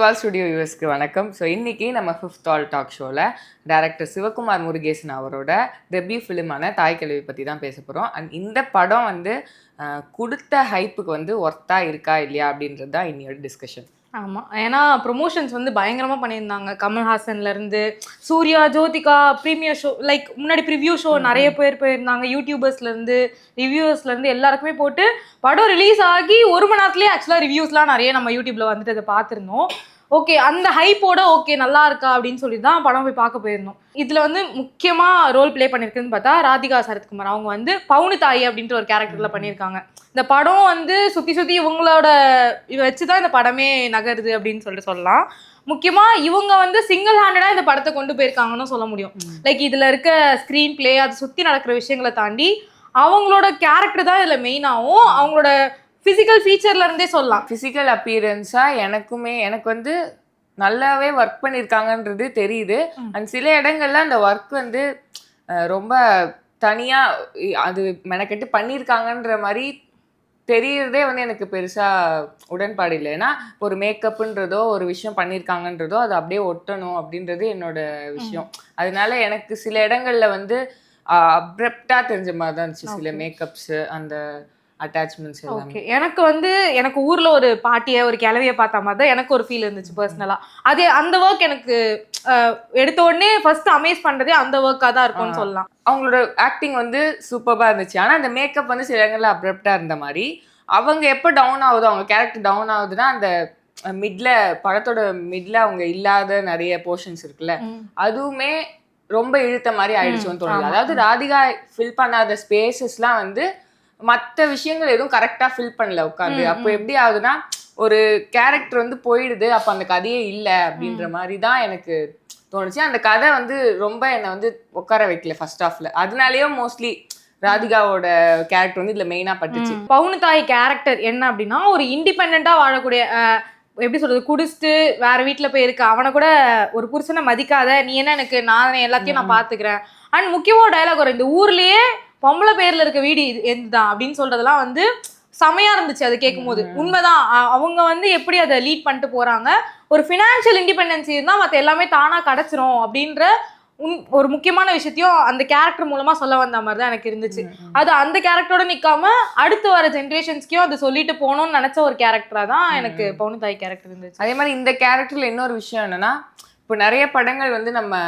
Fifth studio யூஎஸ்க்கு வணக்கம். So இன்றைக்கி நம்ம ஃபிஃப்த் ஆல் டாக் ஷோவில் டைரக்டர் சிவகுமார் முருகேசன் அவரோட டெபியூ ஃபிலிமான தாய்க்கிழவி பற்றி தான் பேச போகிறோம். அண்ட் இந்த படம் வந்து கொடுத்த ஹைப்புக்கு வந்து ஒர்த்தா இருக்கா இல்லையா அப்படின்றது தான் இன்னையோட டிஸ்கஷன். ஆமாம், ஏன்னா ப்ரொமோஷன்ஸ் வந்து பயங்கரமாக பண்ணியிருந்தாங்க. கமல்ஹாசன்லேருந்து Suriya, Jyothika, premiere show, like முன்னாடி ப்ரிவ்யூ ஷோ நிறைய பேர் போயிருந்தாங்க. யூடியூபர்ஸ்லேருந்து ரிவ்யூவர்ஸ்லேருந்து எல்லாருக்குமே போட்டு படம் ரிலீஸ் ஆகி 1 மணி நேரத்துலேயே ஆக்சுவலாக ரிவ்யூஸ்லாம் நிறைய நம்ம யூடியூப்பில் வந்துட்டு அதை பார்த்துருந்தோம். ஓகே, அந்த ஹைப்போட ஓகே நல்லா இருக்கா அப்படின்னு சொல்லி தான் படம் போய் பார்க்க போயிருந்தோம். இதில் வந்து முக்கியமாக ரோல் ப்ளே பண்ணியிருக்குன்னு பார்த்தா ராதிகா சரத்குமார். அவங்க வந்து பவுனு தாய் அப்படின்ற ஒரு கேரக்டரில் பண்ணியிருக்காங்க. இந்த படம் வந்து சுற்றி இவங்களோட வச்சு தான் இந்த படமே நகருது அப்படின்னு சொல்லிட்டு சொல்லலாம். முக்கியமாக இவங்க வந்து சிங்கிள் ஹேண்டடாக இந்த படத்தை கொண்டு போயிருக்காங்கன்னு சொல்ல முடியும். லைக் இதில் இருக்க ஸ்க்ரீன் பிளே, அதை சுற்றி நடக்கிற விஷயங்களை தாண்டி அவங்களோட கேரக்டர் தான் இதில் மெயினாகவும் அவங்களோட ஃபிசிக்கல் ஃபீச்சர்ல இருந்தே சொல்லலாம். ஃபிசிக்கல் அப்பியரன்ஸாக எனக்கு வந்து நல்லாவே ஒர்க் பண்ணியிருக்காங்கன்றது தெரியுது. அண்ட் சில இடங்கள்ல அந்த ஒர்க் வந்து ரொம்ப தனியாக அது மெனக்கெட்டு பண்ணியிருக்காங்கன்ற மாதிரி தெரியறதே வந்து எனக்கு பெருசாக உடன்பாடு இல்லை. ஏன்னா ஒரு மேக்கப்புன்றதோ ஒரு விஷயம் பண்ணியிருக்காங்கன்றதோ அது அப்படியே ஒட்டணும் அப்படின்றது என்னோட விஷயம். அதனால எனக்கு சில இடங்கள்ல வந்து அப்ரப்டாக தெரிஞ்ச மாதிரி தான் இருந்துச்சு சில மேக்கப்ஸு, அந்த அட்டாச்மெண்ட்ஸ். ஓகே, எனக்கு ஊர்ல ஒரு பாட்டியை ஒரு கிளவியை பார்த்த மாதிரி தான் எனக்கு ஒரு ஃபீல் இருந்துச்சு பர்சனலா. அதே அந்த ஒர்க் எனக்கு எடுத்த உடனே ஃபர்ஸ்ட் அமேஸ் பண்றதே அந்த ஒர்க்காக தான் இருக்கும்னு சொல்லலாம். அவங்களோட ஆக்டிங் வந்து சூப்பராக இருந்துச்சு. ஆனால் அந்த மேக்கப் வந்து சில இடங்கள்ல அப்ரப்டாக இருந்த மாதிரி. அவங்க எப்போ டவுன் ஆகுதோ, அவங்க கேரக்டர் டவுன் ஆகுதுன்னா அந்த படத்தோட மிட்ல அவங்க இல்லாத நிறைய போர்ஷன்ஸ் இருக்குல்ல, அதுவுமே ரொம்ப இழுத்த மாதிரி ஆயிடுச்சுன்னு தோணுது. அதாவது ராதிகா ஃபில் பண்ணாத ஸ்பேசஸ்லாம் வந்து மற்ற விஷயங்கள் எதுவும் கரெக்டாக ஃபில் பண்ணல உட்காந்து. அப்போ எப்படி ஆகுதுன்னா ஒரு கேரக்டர் வந்து போயிடுது, அப்போ அந்த கதையே இல்லை அப்படின்ற மாதிரி தான் எனக்கு தோணுச்சு. அந்த கதை வந்து ரொம்ப என்னை வந்து உட்கார வைக்கல ஃபர்ஸ்ட் ஹாஃப்ல. அதனாலேயே மோஸ்ட்லி ராதிகாவோட கேரக்டர் வந்து இதுல மெயினா பட்டுச்சு. பவுனு தாய் கேரக்டர் என்ன அப்படின்னா, ஒரு இண்டிபெண்டா வாழக்கூடிய, எப்படி சொல்றது, குடிச்சிட்டு வேற வீட்டுல போய் இருக்க அவனை கூட ஒரு புருஷனை மதிக்காத, நீ என்ன எனக்கு, நான் எல்லாத்தையும் நான் பாத்துக்கிறேன். அண்ட் முக்கியமான டயலாக் வரும், இந்த ஊர்லயே பொம்பளை பேர்ல இருக்க வீடு எதுதான் அப்படின்னு சொல்றதெல்லாம் வந்து செமையா இருந்துச்சு. அதை கேட்கும் போது உண்மைதான். அவங்க வந்து எப்படி அதை லீட் பண்ணிட்டு போறாங்க, ஒரு ஃபினான்ஷியல் இண்டிபெண்டன்ஸ் இருந்தால் மற்ற எல்லாமே தானா கிடைச்சிரும் அப்படின்ற ஒரு முக்கியமான விஷயத்தையும் அந்த கேரக்டர் மூலமா சொல்ல வந்த மாதிரி தான் எனக்கு இருந்துச்சு. அது அந்த கேரக்டரோட நிக்காம அடுத்து வர ஜென்ரேஷன்ஸ்க்கும் அது சொல்லிட்டு போகணும்னு நினைச்ச ஒரு கேரக்டரா தான் எனக்கு பவுனு தாய் கேரக்டர் இருந்துச்சு. அதே மாதிரி இந்த கேரக்டர்ல இன்னொரு விஷயம் என்னன்னா, இப்போ நிறைய படங்கள் வந்து நம்ம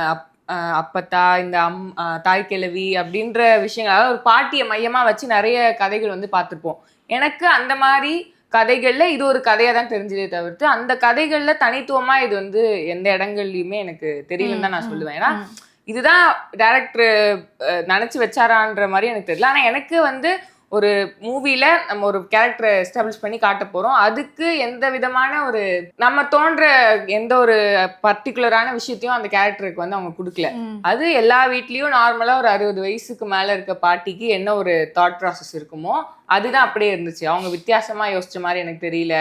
அப்பத்தா, இந்த தாய் கிழவி அப்படின்ற விஷயங்கள், அதாவது ஒரு பாட்டியை மையமா வச்சு நிறைய கதைகள் வந்து பார்த்துருப்போம். எனக்கு அந்த மாதிரி கதைகள்ல இது ஒரு கதையா தான் தெரிஞ்சதே தவிர்த்து அந்த கதைகள்ல தனித்துவமா இது வந்து எந்த இடங்கள்லயுமே எனக்கு தெரியலன்னு தான் நான் சொல்லுவேன். ஏன்னா இதுதான் டைரக்டர் நினைச்சு வச்சாரான்ற மாதிரி எனக்கு தெரியல. ஆனா எனக்கு வந்து ஒரு மூவில நம்ம ஒரு கேரக்டரை எஸ்டாப்ளிஷ் பண்ணி காட்ட போறோம், அதுக்கு எந்த விதமான ஒரு நம்ம தோன்ற எந்த ஒரு பர்டிகுலரான விஷயத்தையும் அந்த கேரக்டருக்கு வந்து அவங்க கொடுக்கல. அது எல்லா வீட்லயும் நார்மலா ஒரு 60 வயசுக்கு மேல இருக்க பாட்டிக்கு என்ன ஒரு தாட் ப்ராசஸ் இருக்குமோ அதுதான் அப்படியே இருந்துச்சு. அவங்க வித்தியாசமா யோசிச்ச மாதிரி எனக்கு தெரியல.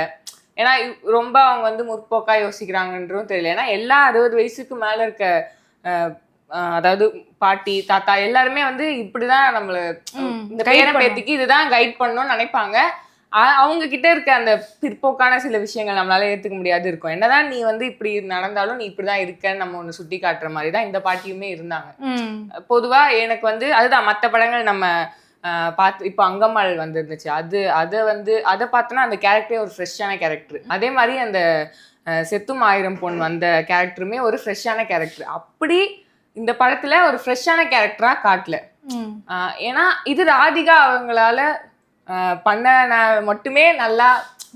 ஏன்னா ரொம்ப அவங்க வந்து முற்போக்கா யோசிக்கிறாங்கன்றதும் தெரியல. ஏன்னா எல்லா 60 வயசுக்கு மேல இருக்க அதாவது பாட்டி, தாத்தா எல்லாருமே வந்து இப்படிதான் நம்மள இந்த பேர பேத்திக்கு இதுதான் கைட் பண்ணணும்னு நினைப்பாங்க. அவங்க கிட்ட இருக்க அந்த பிற்போக்கான சில விஷயங்கள் நம்மளால ஏத்துக்க முடியாது இருக்கும். என்னதான் நீ வந்து இப்படி நடந்தாலும் நீ இப்படிதான் இருக்கன்னு நம்ம ஒண்ணு சுட்டி காட்டுற மாதிரி தான் இந்த பாட்டியுமே இருந்தாங்க. பொதுவா எனக்கு வந்து அதுதான் மற்ற படங்கள் நம்ம பார்த்து இப்போ அங்கம்மாள் வந்துருந்துச்சு, அதை பார்த்தோன்னா அந்த கேரக்டரே ஒரு ஃப்ரெஷ்ஷான கேரக்டர். அதே மாதிரி அந்த செத்தும் 1000 பொன் வந்த கேரக்டருமே ஒரு ஃப்ரெஷ்ஷான கேரக்டர். அப்படி இந்த படத்துல ஒரு ஃப்ரெஷ்ஷான கேரக்டரா காட்டல. ஏன்னா இது ராதிகா அவங்களால பண்ண மட்டுமே நல்லா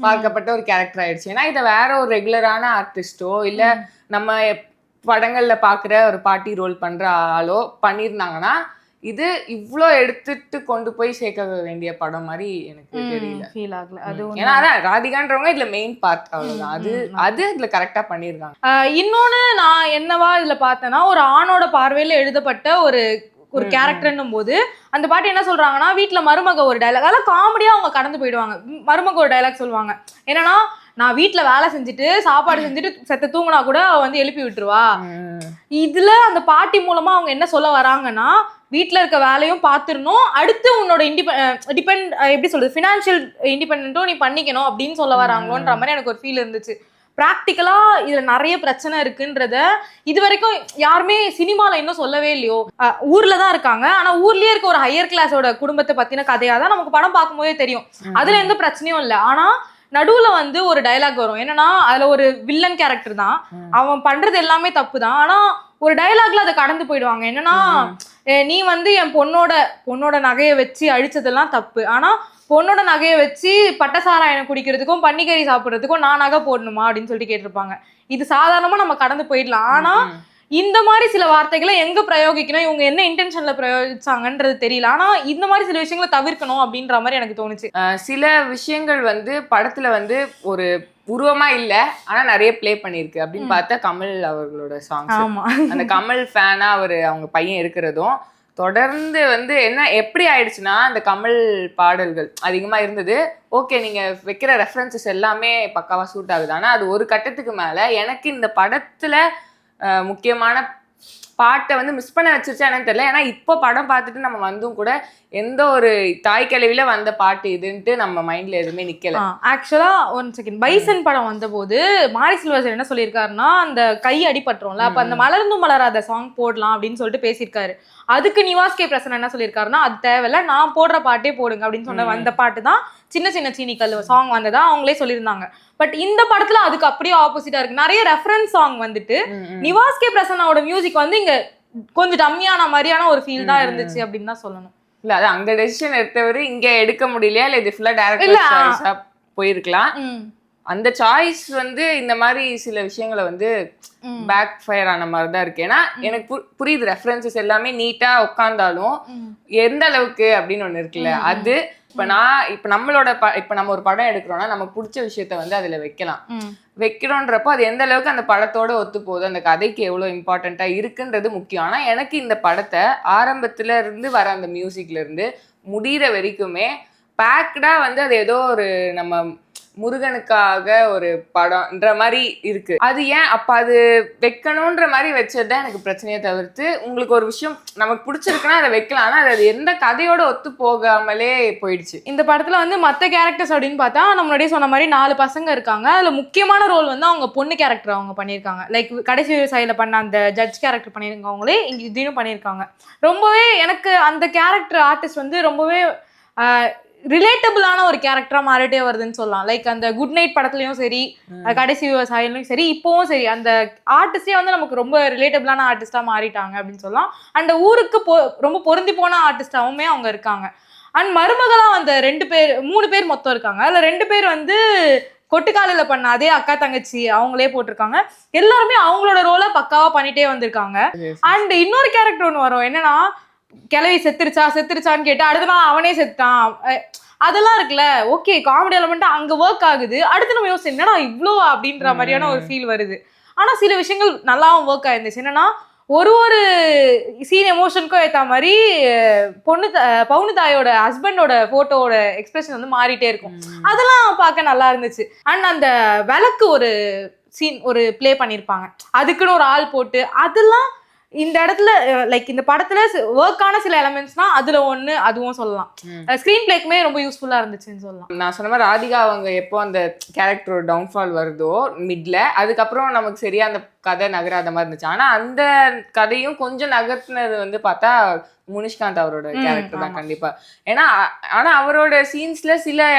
பார்க்கப்பட்ட ஒரு கேரக்டர் ஆயிடுச்சு. ஏன்னா இதை வேற ஒரு ரெகுலரான ஆர்டிஸ்டோ இல்ல நம்ம படங்கள்ல பாக்குற ஒரு பாட்டி ரோல் பண்ற ஆளோ பண்ணியிருந்தாங்கன்னா இது இவ்வளோ எடுத்துட்டு கொண்டு போய் சேர்க்க வேண்டிய படம் மாதிரி எனக்கு தெரியல, ஃபீல் ஆகல. அது ஏன்னா அதான் ராதிகான்றவங்க இதுல மெயின் பார்ட், அவ்வளவுதான். அது இதுல கரெக்டா பண்ணிருக்காங்க. இன்னொன்னு நான் என்னவா இதுல பார்த்தேன்னா, ஒரு ஆணோட பார்வையில எழுதப்பட்ட ஒரு கேரக்டர்னும் போது அந்த பாட்டு என்ன சொல்றாங்கன்னா, வீட்டுல மருமக ஒரு டைலாக், அதெல்லாம் காமெடியா அவங்க கடந்து போயிடுவாங்க. மருமக ஒரு டைலாக் சொல்லுவாங்க, என்னன்னா, நான் வீட்டுல வேலை செஞ்சுட்டு சாப்பாடு செஞ்சுட்டு செத்த தூங்கினா கூட அவ வந்து எழுப்பி விட்டுருவா. இதுல அந்த பாட்டி மூலமா அவங்க என்ன சொல்ல வராங்கன்னா, வீட்டுல இருக்க வேலையும் பார்த்துடணும், அடுத்து உன்னோட எப்படி சொல்றது, ஃபினான்ஷியல் இண்டிபெண்டன்ட்டும் நீ பண்ணிக்கணும் அப்படின்னு சொல்ல வராங்களோன்ற மாதிரி எனக்கு ஒரு ஃபீல் இருந்துச்சு. ப்ராக்டிக்கலா இதுல நிறைய பிரச்சனை இருக்குன்றத இது வரைக்கும் யாருமே சினிமால இன்னும் சொல்லவே இல்லையோ. ஊர்ல தான் இருக்காங்க, ஆனா ஊர்லயே இருக்க ஒரு ஹையர் கிளாஸோட குடும்பத்தை பத்தின கதையாதான் நமக்கு படம் பார்க்கும்போதே தெரியும். அதுல எந்த பிரச்சனையும் இல்லை. ஆனா நடுவுல வந்து ஒரு டயலாக் வரும். என்னன்னா அதுல ஒரு வில்லன் கேரக்டர் தான், அவன் பண்றது எல்லாமே தப்பு தான். ஆனா ஒரு டயலாக்ல அதை கடந்து போயிடுவாங்க. என்னன்னா நீ வந்து என் பொண்ணோட நகையை வச்சு அழிச்சதெல்லாம் தப்பு, ஆனா பொண்ணோட நகையை வச்சு பட்டசாராயம் குடிக்கிறதுக்கும் பன்னிக்கறி சாப்பிட்றதுக்கும் நான் நகை போடணுமா அப்படின்னு சொல்லிட்டு கேட்டிருப்பாங்க. இது சாதாரணமா நம்ம கடந்து போயிடலாம். ஆனா இந்த மாதிரி சில வார்த்தைகளை எங்க பிரயோகிக்கணும், இவங்க என்ன இன்டென்ஷன்ல பிரயோகிச்சாங்கன்றது தெரியல. ஆனா இந்த மாதிரி சில விஷயங்களை தவிர்க்கணும் அப்படின்ற மாதிரி எனக்கு தோணுச்சு. சில விஷயங்கள் வந்து படத்துல வந்து ஒரு உருவமா இல்ல, ஆனா நிறைய ப்ளே பண்ணிருக்கு அப்படின்னு பார்த்தா கமல் அவர்களோட சாங்ஸ். அந்த கமல் ஃபேனா அவங்க பையன் இருக்கிறதும் தொடர்ந்து வந்து என்ன எப்படி ஆயிடுச்சுன்னா, அந்த கமல் பாடல்கள் அதிகமா இருந்தது. ஓகே, நீங்க வைக்கிற ரெஃபரன்சஸ் எல்லாமே பக்காவா சூட் ஆகுது. ஆனா அது ஒரு கட்டத்துக்கு மேல எனக்கு இந்த படத்துல முக்கியமான பாட்டை வந்து மிஸ் பண்ண வச்சிருச்சா என்னன்னு தெரியல. ஏன்னா இப்போ படம் பார்த்துட்டு நம்ம வந்தும் கூட எந்த ஒரு தாய் கிழவில வந்த பாட்டு இதுன்ட்டு நம்ம மைண்ட்ல எதுவுமே நிக்கல. ஆக்சுவலா ஒன் செகண்ட், பைசன் படம் வந்த போது மாரி செல்வராஜன் என்ன சொல்லியிருக்காருன்னா, அந்த கை அடிபட்டுரும்ல, அப்ப அந்த மலர்ந்தும் மலராத சாங் போடலாம் அப்படின்னு சொல்லிட்டு பேசியிருக்காரு. அதுக்கு நிவாஸ் கே பிரசன் என்ன சொல்லியிருக்காருன்னா, அது தேவையில்ல, நான் போடுற பாட்டே போடுங்க அப்படின்னு சொன்ன அந்த பாட்டு தான் சின்ன சின்ன சீனிக்கல் சாங் வந்ததா அவங்களே சொல்லியிருந்தாங்க. பட் இந்த படத்துல அதுக்கு அப்படியே ஆப்போசிட்டா இருக்கு. நிறைய ரெஃபரன்ஸ் சாங் வந்துட்டு நிவாஸ் கே பிரசன்னோட மியூசிக் வந்து இங்க கொஞ்சம் டம்மியான மாதிரியான ஒரு ஃபீல் தான் இருந்துச்சு அப்படின்னு தான் சொல்லணும். இல்ல அது அங்க டெசிஷன் எடுத்தவரு இங்க எடுக்க முடியலையா, இல்ல இது ஃபுல்லா டைரக்டர் சாய்ஸா போயிருக்கலாம். அந்த சாய்ஸ் வந்து இந்த மாதிரி சில விஷயங்களை வந்து பேக் ஃபயர் ஆன மாதிரி தான் இருக்கு. ஏன்னா எனக்கு புரியுது, ரெஃபரன்சஸ் எல்லாமே நீட்டா உட்கார்ந்தாலும் எந்த அளவுக்கு அப்படின்னு ஒண்ணு இருக்குல்ல. அது இப்ப நம்ம ஒரு படம் எடுக்கிறோம்னா நமக்கு பிடிச்ச விஷயத்த வந்து அதுல வைக்கிறோன்றப்போ அது எந்த அளவுக்கு அந்த படத்தோட ஒத்து போகுது, அந்த கதைக்கு எவ்வளவு இம்பார்ட்டண்டா இருக்குன்றது முக்கியம். ஆனா எனக்கு இந்த படத்தை ஆரம்பத்துல இருந்து வர அந்த மியூசிக்ல இருந்து முடிகிற வரைக்குமே பேக்டா வந்து அது ஏதோ ஒரு நம்ம முருகனுக்காக ஒரு படம்ன்ற மாதிரி இருக்கு. அது ஏன் அப்ப அது வைக்கணும்ன்ற மாதிரி வச்சதுதான் எனக்கு பிரச்சனையை தவிர்த்து, உங்களுக்கு ஒரு விஷயம் நமக்கு பிடிச்சிருக்குன்னா அதை வைக்கலாம், ஆனா அது எந்த கதையோட ஒத்து போகாமலே போயிடுச்சு. இந்த படத்துல வந்து மத்த கேரக்டர்ஸ் அப்படின்னு பார்த்தா நம்ம முன்னாடியே சொன்ன மாதிரி 4 பசங்க இருக்காங்க. அதுல முக்கியமான ரோல் வந்து அவங்க பொண்ணு கேரக்டர் அவங்க பண்ணியிருக்காங்க. லைக் கடைசி விவசாயில பண்ண அந்த ஜட்ஜ் கேரக்டர் பண்ணியிருக்கவங்களே இங்க இதையும் பண்ணியிருக்காங்க. ரொம்பவே எனக்கு அந்த கேரக்டர் ஆர்டிஸ்ட் வந்து ரொம்பவே ரிலேட்டபிளான ஒரு கேரக்டரா மாறிட்டே வருதுன்னு சொல்லலாம். லைக் அந்த குட் நைட் படத்துலயும் சரி, கடைசி விவசாயிலும் சரி, இப்பவும் சரி, அந்த ஆர்டிஸ்டே வந்து நமக்கு ரொம்ப ரிலேட்டபிளான ஆர்டிஸ்டா மாறிட்டாங்க அப்படின்னு சொல்லலாம். அந்த ஊருக்கு ரொம்ப பொருந்தி போன ஆர்டிஸ்டாவுமே அவங்க இருக்காங்க. அண்ட் மருமகளா அந்த 3 பேர் மொத்தம் இருக்காங்க. அதுல 2 பேர் வந்து கொட்டுக்காலில பண்ண அதே அக்கா தங்கச்சி அவங்களே போட்டிருக்காங்க. எல்லாருமே அவங்களோட ரோலை பக்காவா பண்ணிட்டே வந்திருக்காங்க. அண்ட் இன்னொரு கேரக்டர் ஒன்று வரும், என்னன்னா கிளவி செத்துருச்சான்னு கேட்டு அடுத்த நாள் அவனே செத்தான். அதெல்லாம் இருக்குல்ல, ஓகே காமெடி எலமெண்ட் அங்க ஒர்க் ஆகுது. அடுத்து நம்ம யோசிச்சு என்னடா இவ்வளோ அப்படின்ற மாதிரியான ஒரு ஃபீல் வருது. ஆனா சில விஷயங்கள் நல்லாவும் ஒர்க் ஆயிருந்துச்சு. என்னன்னா ஒரு சீன் எமோஷனுக்கும் ஏற்ற மாதிரி பவுனு தாயோட ஹஸ்பண்டோட போட்டோட எக்ஸ்பிரஷன் வந்து மாறிட்டே இருக்கும். அதெல்லாம் பார்க்க நல்லா இருந்துச்சு. அண்ட் அந்த விளக்கு ஒரு சீன் பிளே பண்ணியிருப்பாங்க, அதுக்குன்னு ஒரு ஆள் போட்டு, அதெல்லாம் இந்த இடத்துல லைக் இந்த படத்துல ஒர்க்கான சில எலமெண்ட்ஸ்னா அதுல ஒண்ணு அதுவும் சொல்லலாம். ஸ்கிரீன் பிளேக்குமே ரொம்ப யூஸ்ஃபுல்லா இருந்துச்சுன்னு சொல்லலாம். நான் சொன்ன மாதிரி ராதிகா அவங்க எப்போ அந்த கேரக்டரோட டவுன்ஃபால் வருதோ மிட்ல, அதுக்கப்புறம் நமக்கு சரியா அந்த கதை நகராத மாதிரி இருந்துச்சு. ஆனா அந்த கதையும் கொஞ்சம் நகர்த்தினது வந்து பார்த்தா முனிஷ்காந்த் அவரோட கேரக்டர் தான் கண்டிப்பா. ஏன்னா ஆனா அவரோட சீன்ஸ்ல சில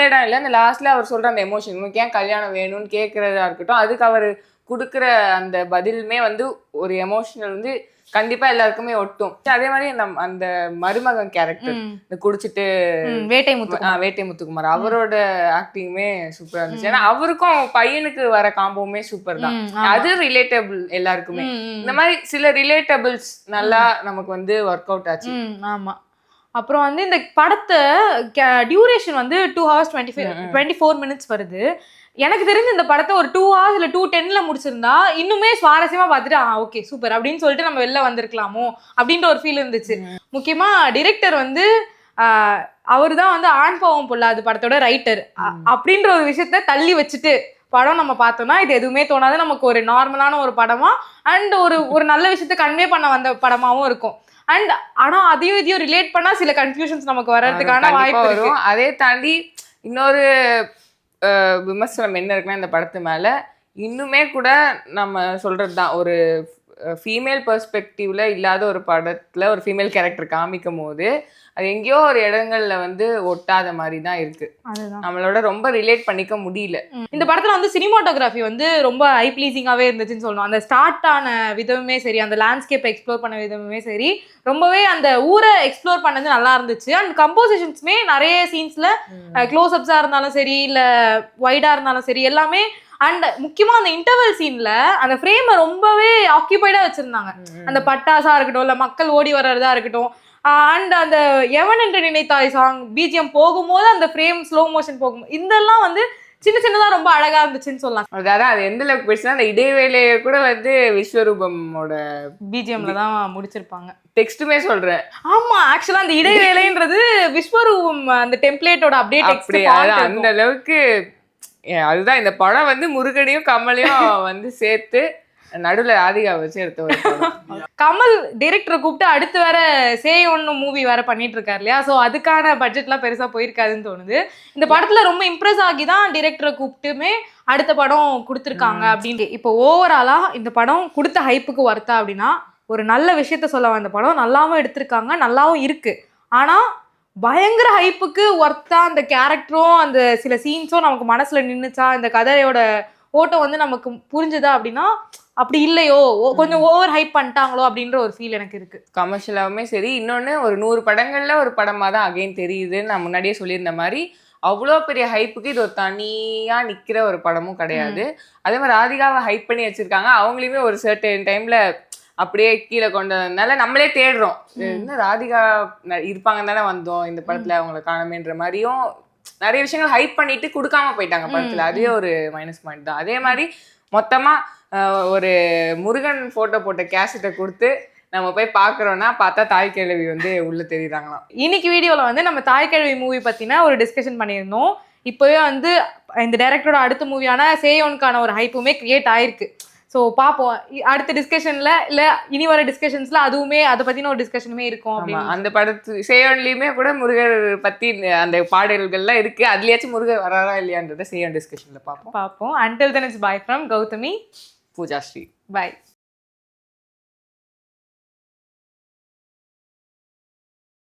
இடம் இல்லை, அந்த லாஸ்ட்ல அவர் சொல்ற அந்த எமோஷன், உங்களுக்கு ஏன் கல்யாணம் வேணும்னு கேட்கறதா இருக்கட்டும், அதுக்கு அவர் கொடுக்குற அந்த பதிலுமே வந்து ஒரு எமோஷனல் வந்து கண்டிப்பா எல்லாருக்குமே ஒட்டும். அதே மாதிரி அந்த மருமகன் கேரக்டர் குடிச்சிட்டு வேட்டை முத்துக்குமார் அவரோட ஆக்டிங்குமே சூப்பரா இருந்துச்சு. ஏன்னா அவருக்கும் பையனுக்கு வர காம்போவுமே சூப்பர் தான். அது ரிலேட்டபிள் எல்லாருக்குமே. இந்த மாதிரி சில ரிலேட்டபிள்ஸ் நல்லா நமக்கு வந்து ஒர்க் அவுட் ஆச்சு. ஆமா. அப்புறம் வந்து இந்த படத்தை டியூரேஷன் வந்து 2 hours 24 minutes வருது. எனக்கு தெரிஞ்சு இந்த படத்தை ஒரு 2 hours இல்ல 2:10 முடிச்சிருந்தா இன்னுமே சுவாரஸ்யமா பார்த்துட்டு ஓகே சூப்பர் அப்படின்னு சொல்லிட்டு நம்ம வெளில வந்திருக்கலாமோ அப்படின்ற ஒரு ஃபீல் இருந்துச்சு. முக்கியமா டிரெக்டர் வந்து அவரு தான் வந்து ஆண் பாவம் பொல்லாது படத்தோட ரைட்டர் அப்படின்ற ஒரு விஷயத்த தள்ளி வச்சுட்டு படம் நம்ம பார்த்தோம்னா இது எதுவுமே தோணாது. நமக்கு ஒரு நார்மலான ஒரு படமா அண்ட் ஒரு நல்ல விஷயத்த கன்வே பண்ண வந்த படமாவும் இருக்கும். அண்ட் ஆனா அதையும் இதையும் ரிலேட் பண்ணா சில கன்ஃபியூஷன்ஸ் நமக்கு வர்றதுக்கான வாய்ப்பு இருக்கு. அதே தாண்டி இன்னொரு விமர்சனம் என்ன இருக்குன்னா, இந்த படத்து மேல இன்னுமே கூட நம்ம சொல்றதுதான், ஒரு ஃபீமேல் பெர்ஸ்பெக்டிவ்ல இல்லாத ஒரு படத்துல ஒரு ஃபீமேல் கேரக்டர் காமிக்கும் போது அது எங்கேயோ ஒரு இடங்கள்ல வந்து ஒட்டாத மாதிரி தான் இருக்கு. அதுதான் நம்மளோட ரொம்ப ரிலேட் பண்ணிக்க முடியல. இந்த படத்துல வந்து சினிமாட்டோகிராஃபி வந்து ரொம்ப ஐ ப்ளீசிங்காவே இருந்துச்சுன்னு சொல்லணும். அந்த ஸ்டார்ட் ஆன விதமுமே சரி, அந்த லேண்ட்ஸ்கேப் எக்ஸ்ப்ளோர் பண்ண விதமுமே சரி, ரொம்பவே அந்த ஊரை எக்ஸ்ப்ளோர் பண்ணது நல்லா இருந்துச்சு. அண்ட் கம்போசிஷன்ஸுமே நிறைய சீன்ஸ்ல க்ளோஸ் அப்ஸா இருந்தாலும் சரி, இல்ல வைடா இருந்தாலும் சரி, எல்லாமே. அண்ட் முக்கியமா அந்த இன்டர்வல் சீன்ல அந்த ஃப்ரேமை ரொம்பவே ஆக்கியபைடா வச்சிருந்தாங்க. அந்த பட்டாசா இருக்கட்டும், இல்ல மக்கள் ஓடி வர்றதா இருக்கட்டும், அண்ட் அந்த எவன் என்று நினைத்தாய் சாங் பிஜிஎம் போகும்போது அந்த ஃப்ரேம் ஸ்லோ மோஷன் போகும்போது இதெல்லாம் வந்து சின்ன சின்னதா ரொம்ப அழகா இருந்துச்சுன்னு சொல்லலாம். அதாவது அது எந்த அளவுக்கு போயிடுச்சுன்னா அந்த இடைவேளையை கூட வந்து விஸ்வரூபமோட பிஜிஎம்ல தான் முடிச்சிருப்பாங்க. டெக்ஸ்ட்டுமே சொல்றேன். ஆமா, ஆக்சுவலா அந்த இடைவேளைன்றது விஸ்வரூபம் அந்த டெம்ப்ளேட்டோட அப்படியே அப்படி டெக்ஸ்ட் அந்த அளவுக்கு அதுதான் இந்த படம் வந்து முருகனையும் கமலையும் வந்து சேர்த்து நடுவுல ராதிகா வச்சு எடுத்த ஒரு படம். கமல் டைரக்டரை கூப்பிட்டு அடுத்து வேற சேயோன்னு மூவி வேற பண்ணிட்டு இருக்காரு இல்லையா? ஸோ அதுக்கான பட்ஜெட்லாம் பெருசா போயிருக்காதுன்னு தோணுது. இந்த படத்துல ரொம்ப இம்ப்ரெஸ் ஆகி தான் டைரக்டரை கூப்பிட்டுமே அடுத்த படம் கொடுத்துருக்காங்க அப்படின்ட்டு. இப்போ ஓவராலா இந்த படம் கொடுத்த ஹைப்புக்கு வர்த்தா அப்படின்னா, ஒரு நல்ல விஷயத்த சொல்ல வந்த படம் நல்லாவும் எடுத்திருக்காங்க, நல்லாவும் இருக்கு. ஆனா பயங்கர ஹைப்புக்கு ஒர்த்தா அந்த கேரக்டரும் அந்த சில சீன்ஸும் நமக்கு மனசுல நின்னுச்சா, இந்த கதையோட ஓட்டம் வந்து நமக்கு புரிஞ்சுதா அப்படின்னா அப்படி இல்லையோ, கொஞ்சம் ஓவர் ஹைப் பண்ணிட்டாங்களோ அப்படின்ற ஒரு ஃபீல் எனக்கு இருக்கு. கமர்ஷியலாவுமே சரி, இன்னொன்னு ஒரு 100 படங்கள்ல ஒரு படமா தான் அகைன் தெரியுதுன்னு நான் முன்னாடியே சொல்லியிருந்த மாதிரி அவ்வளோ பெரிய ஹைப்புக்கு இது ஒரு தனியா நிக்கிற ஒரு படமும் கிடையாது. அதே மாதிரி ராதிகாவை ஹைப் பண்ணி வச்சிருக்காங்க. அவங்களையுமே ஒரு சர்டன் டைம்ல அப்படியே கீழே கொண்டு வந்ததுனால நம்மளே தேடுறோம், இன்னும் ராதிகா இருப்பாங்க தானே வந்தோம் இந்த படத்துல அவங்கள காணமேன்ற மாதிரியும் நிறைய விஷயங்கள் ஹைப் பண்ணிட்டு கொடுக்காம போயிட்டாங்க படத்துல. அதே ஒரு மைனஸ் பாயிண்ட் தான். அதே மாதிரி மொத்தமா ஒரு முருகன் போட்டோ போட்ட கேசட்டை கொடுத்து நம்ம போய் பார்க்குறோன்னா பார்த்தா தாய் கிழவி வந்து உள்ள தெரியுறாங்களாம். இன்னைக்கு வீடியோவில் வந்து நம்ம தாய் கிழவி மூவி பற்றின ஒரு டிஸ்கஷன் பண்ணியிருந்தோம். இப்போவே வந்து இந்த டைரக்டரோட அடுத்த மூவியான சேயோனுக்கான ஒரு ஹைப்புமே கிரியேட் ஆயிருக்கு. ஸோ பார்ப்போம் அடுத்த டிஸ்கஷனில், இல்லை இனி வர டிஸ்கஷன்ஸில் அதுவுமே அதை பற்றின ஒரு டிஸ்கஷனுமே இருக்கும். அப்படின்னு அந்த படத்து சேயோன்லேயுமே கூட முருகர் பற்றி அந்த பாடல்கள்லாம் இருக்குது. அதுலேயாச்சும் முருகர் வராரா இல்லையான்றதை சேயோன் டிஸ்கஷனில் பார்ப்போம். Until then, it's bye from Gautami. Pooja Sri. Bye.